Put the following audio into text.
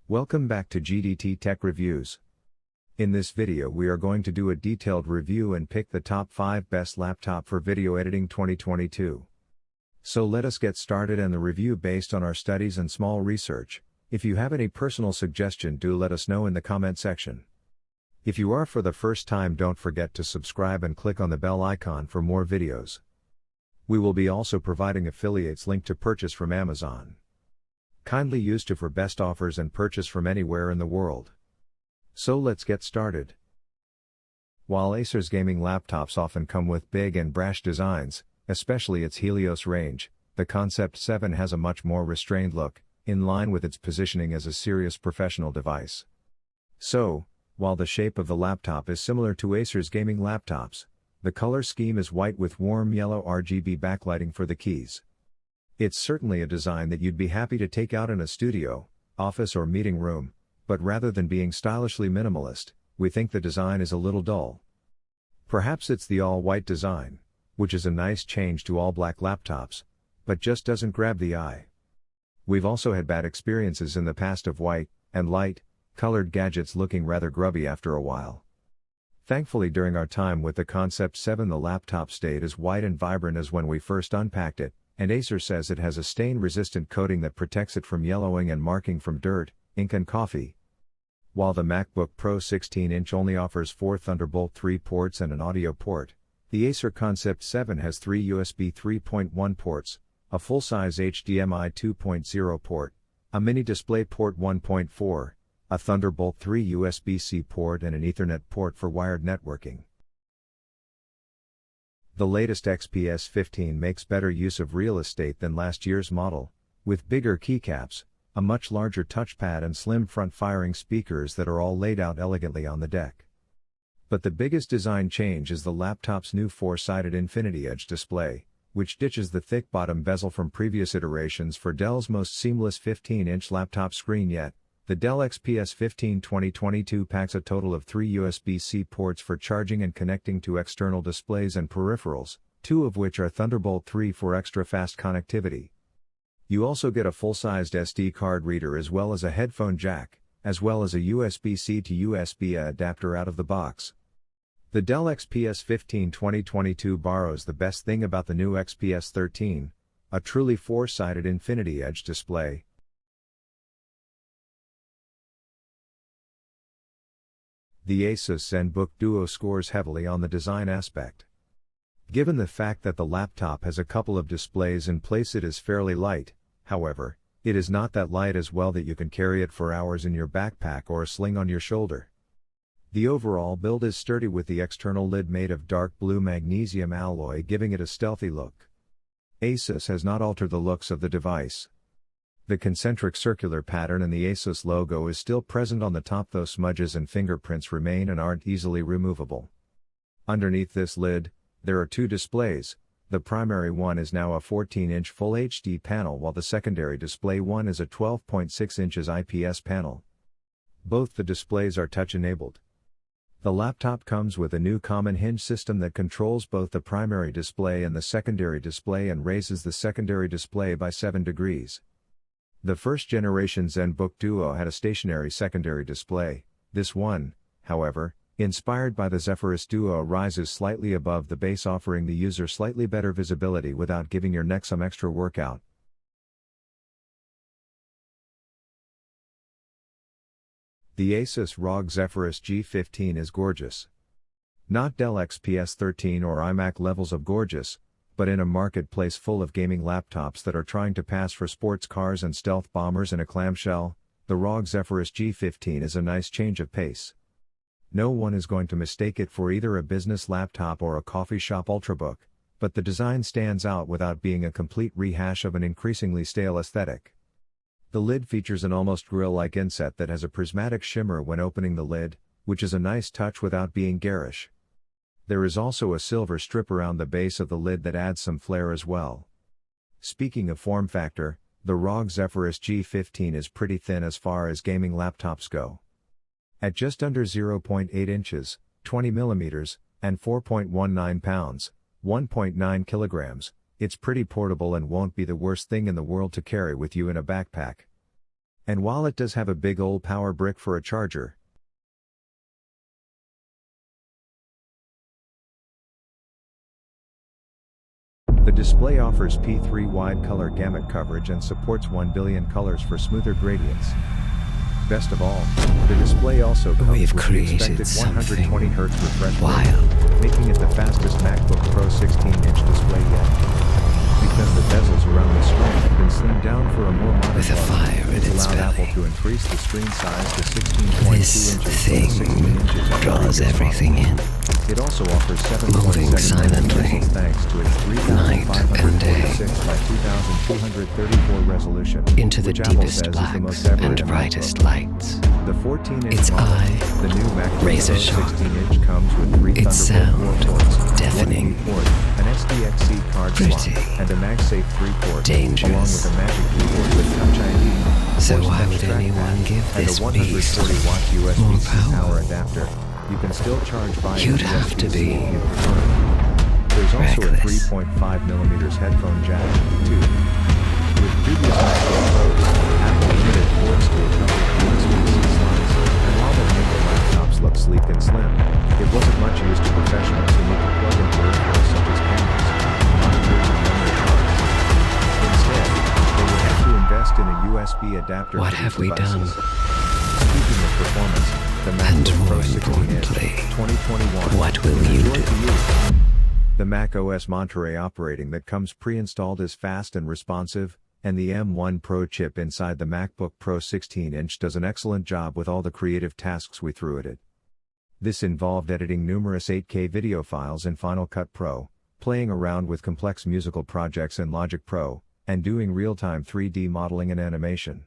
Welcome back to GDT Tech Reviews. In this video we are going to do a detailed review and pick the top 5 best laptop for video editing 2022. So let us get started and the review based on our studies and small research. If you have any personal suggestion, do let us know in the comment section. If you are for the first time, don't forget to subscribe and click on the bell icon for more videos. We will be also providing affiliates link to purchase from Amazon. Kindly use to for best offers and purchase from anywhere in the world. So let's get started. While Acer's gaming laptops often come with big and brash designs, especially its Helios range, the Concept 7 has a much more restrained look, in line with its positioning as a serious professional device. So, while the shape of the laptop is similar to Acer's gaming laptops, the color scheme is white with warm yellow RGB backlighting for the keys. It's certainly a design that you'd be happy to take out in a studio, office or meeting room, but rather than being stylishly minimalist, we think the design is a little dull. Perhaps it's the all-white design, which is a nice change to all-black laptops, but just doesn't grab the eye. We've also had bad experiences in the past of white and light colored gadgets looking rather grubby after a while. Thankfully, during our time with the Concept 7, the laptop stayed as white and vibrant as when we first unpacked it, and Acer says it has a stain-resistant coating that protects it from yellowing and marking from dirt, ink and coffee. While the MacBook Pro 16-inch only offers 4 Thunderbolt 3 ports and an audio port, the Acer Concept 7 has 3 USB 3.1 ports, a full-size HDMI 2.0 port, a mini DisplayPort 1.4, a Thunderbolt 3 USB-C port and an Ethernet port for wired networking. The latest XPS 15 makes better use of real estate than last year's model, with bigger keycaps, a much larger touchpad and slim front-firing speakers that are all laid out elegantly on the deck. But the biggest design change is the laptop's new 4-sided Infinity Edge display, which ditches the thick bottom bezel from previous iterations for Dell's most seamless 15-inch laptop screen yet. The Dell XPS 15 2022 packs a total of 3 USB-C ports for charging and connecting to external displays and peripherals, 2 of which are Thunderbolt 3 for extra fast connectivity. You also get a full-sized SD card reader as well as a headphone jack, as well as a USB-C to USB-A adapter out of the box. The Dell XPS 15 2022 borrows the best thing about the new XPS 13, a truly 4-sided Infinity Edge display. The Asus ZenBook Duo scores heavily on the design aspect. Given the fact that the laptop has a couple of displays in place, it is fairly light. However, it is not that light as well that you can carry it for hours in your backpack or a sling on your shoulder. The overall build is sturdy with the external lid made of dark blue magnesium alloy, giving it a stealthy look. Asus has not altered the looks of the device. The concentric circular pattern and the Asus logo is still present on the top, though smudges and fingerprints remain and aren't easily removable. Underneath this lid, there are 2 displays. The primary one is now a 14-inch Full HD panel, while the secondary display one is a 12.6 inches IPS panel. Both the displays are touch-enabled. The laptop comes with a new common hinge system that controls both the primary display and the secondary display and raises the secondary display by 7 degrees. The first-generation ZenBook Duo had a stationary secondary display. This one, however, inspired by the Zephyrus Duo, rises slightly above the base, offering the user slightly better visibility without giving your neck some extra workout. The Asus ROG Zephyrus G14 is gorgeous. Not Dell XPS 13 or iMac levels of gorgeous, but in a marketplace full of gaming laptops that are trying to pass for sports cars and stealth bombers in a clamshell, the ROG Zephyrus G15 is a nice change of pace. No one is going to mistake it for either a business laptop or a coffee shop ultrabook, but the design stands out without being a complete rehash of an increasingly stale aesthetic. The lid features an almost grill-like inset that has a prismatic shimmer when opening the lid, which is a nice touch without being garish. There is also a silver strip around the base of the lid that adds some flair as well. Speaking of form factor, the ROG Zephyrus G15 is pretty thin as far as gaming laptops go. At just under 0.8 inches, 20 millimeters, and 4.19 pounds, 1.9 kilograms, it's pretty portable and won't be the worst thing in the world to carry with you in a backpack. And while it does have a big old power brick for a charger, the display offers P3 wide color gamut coverage and supports 1 billion colors for smoother gradients. Best of all, the display also comes We've with the created expected 120 Hz refresh wild, rate, making it the fastest MacBook Pro 16-inch display yet. Because the bezels around the screen have been slimmed down for a more modern with a look, fire in it's its allowed belly. Apple to increase the screen size to 16.2 This inches thing from 16 inches on draws previous everything models. in, It also offers 7.7 moving million silently, pixels thanks to its night and day, 3546 by 2234 resolution, into the which Apple deepest says is the most blacks ever and in a brightest MacBook. lights. The 14-inch Its model, eye, the new MacBook razor Pro sharp. 16-inch comes with 3 Its Thunderbolt 4 sound, ports, deafening. 1 port, an SDXC card Pretty. slot, and a MagSafe 3 port, Dangerous. along with a Magic Keyboard with Touch ID. So force why touch would anyone trackpad, give and this a 140 beast watt more USB-C power? power adapter? You can still charge via You'd have to USB-C be if you prefer. There's also reckless. a 3.5mm headphone jack, too. With previous MacBook Pros, Apple limited ports to a couple of USB-C slots, and while they made the laptops look sleek and slim, it wasn't much use to professionals who need to plug in peripherals such as cameras, monitors, and memory cards. Instead, they would have to invest in a USB adapter What for have these we done? devices. Speaking of performance, the And MacBook Pro more 16-inch importantly, 2021 what will is you enjoyed do? to you. The Mac OS Monterey operating that comes pre-installed is fast and responsive, and the M1 Pro chip inside the MacBook Pro 16-inch does an excellent job with all the creative tasks we threw at it. This involved editing numerous 8K video files in Final Cut Pro, playing around with complex musical projects in Logic Pro, and doing real-time 3D modeling and animation.